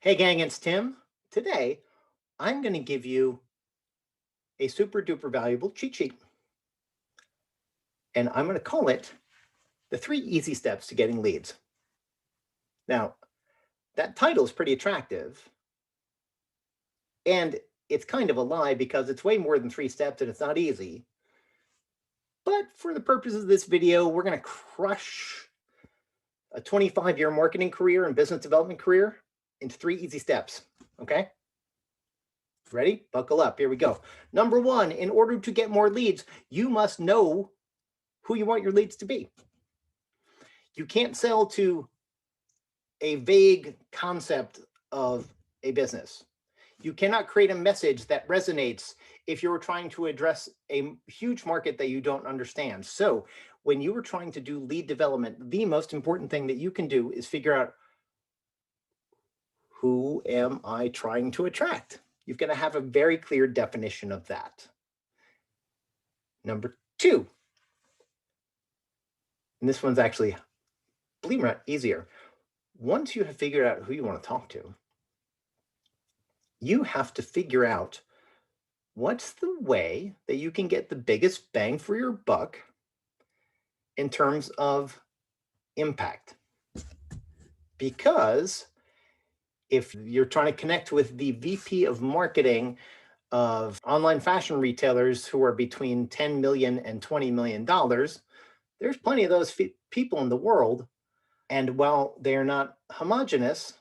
Hey gang, it's Tim. Today, I'm going to give you a super duper valuable cheat sheet, and I'm going to call it the 3 easy steps to getting leads. Now, that title is pretty attractive, and it's kind of a lie because it's way more than 3 steps and it's not easy. But for the purposes of this video, we're going to crush a 25-year marketing career and business development career into 3 easy steps, okay? Ready? Buckle up. Here we go. Number 1, in order to get more leads, you must know who you want your leads to be. You can't sell to a vague concept of a business. You cannot create a message that resonates if you're trying to address a huge market that you don't understand. So when you are trying to do lead development, the most important thing that you can do is figure out, who am I trying to attract? You've got to have a very clear definition of that. Number 2, and this one's actually, believe it or not, easier. Once you have figured out who you want to talk to, you have to figure out what's the way that you can get the biggest bang for your buck in terms of impact. Because if you're trying to connect with the VP of marketing of online fashion retailers who are between $10 million and $20 million, there's plenty of those people in the world. And while they are not homogenous,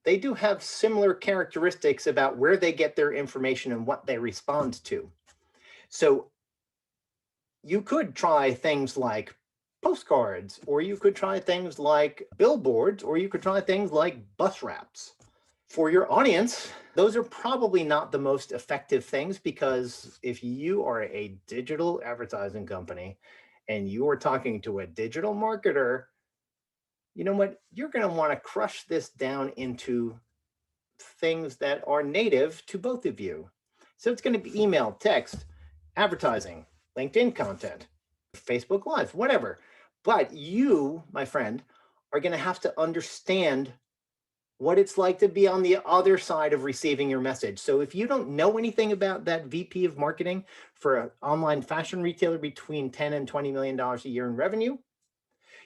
they do have similar characteristics about where they get their information and what they respond to. So you could try things like postcards, or you could try things like billboards, or you could try things like bus wraps. For your audience, those are probably not the most effective things, because if you are a digital advertising company and you are talking to a digital marketer, you know what? You're going to want to crush this down into things that are native to both of you. So it's going to be email, text, advertising, LinkedIn content, Facebook Live, whatever. But you, my friend, are going to have to understand what it's like to be on the other side of receiving your message. So if you don't know anything about that VP of marketing for an online fashion retailer between $10 and $20 million a year in revenue,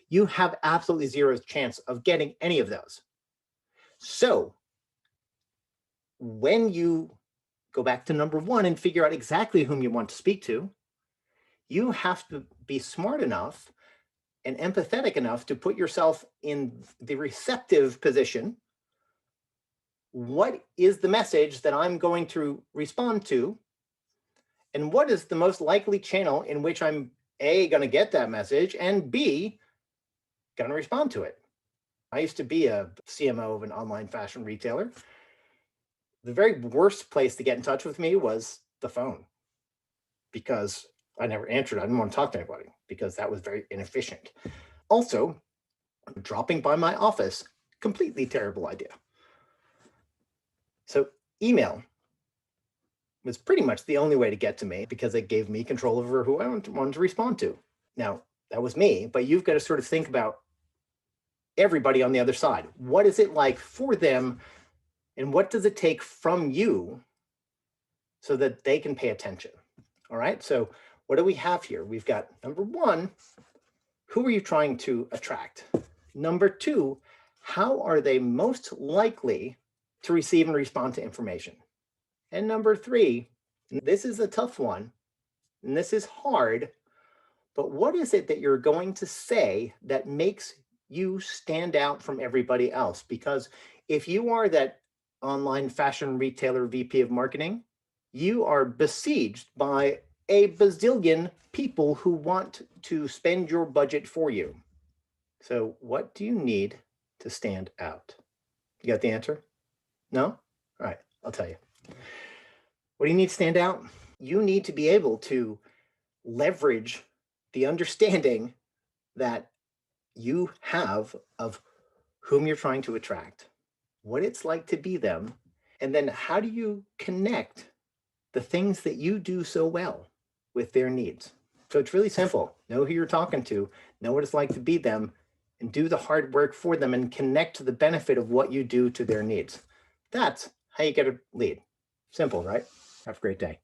you have absolutely zero chance of getting any of those. So when you go back to number 1 and figure out exactly whom you want to speak to, you have to be smart enough and empathetic enough to put yourself in the receptive position. What is the message that I'm going to respond to? And what is the most likely channel in which I'm A, going to get that message, and B, going to respond to it? I used to be a CMO of an online fashion retailer. The very worst place to get in touch with me was the phone, because I never answered. I didn't want to talk to anybody because that was very inefficient. Also, dropping by my office, completely terrible idea. So email was pretty much the only way to get to me, because it gave me control over who I wanted to respond to. Now, that was me, but you've got to sort of think about everybody on the other side. What is it like for them, and what does it take from you so that they can pay attention? All right, so what do we have here? We've got number 1, who are you trying to attract? Number 2, how are they most likely to receive and respond to information? And number 3, and this is a tough one, and this is hard, but what is it that you're going to say that makes you stand out from everybody else? Because if you are that online fashion retailer VP of marketing, you are besieged by a bazillion people who want to spend your budget for you. So what do you need to stand out? You got the answer? No? All right, I'll tell you. What do you need to stand out? You need to be able to leverage the understanding that you have of whom you're trying to attract, what it's like to be them, and then how do you connect the things that you do so well with their needs. So it's really simple. Know who you're talking to, know what it's like to be them, and do the hard work for them and connect to the benefit of what you do to their needs. That's how you get a lead. Simple, right? Have a great day.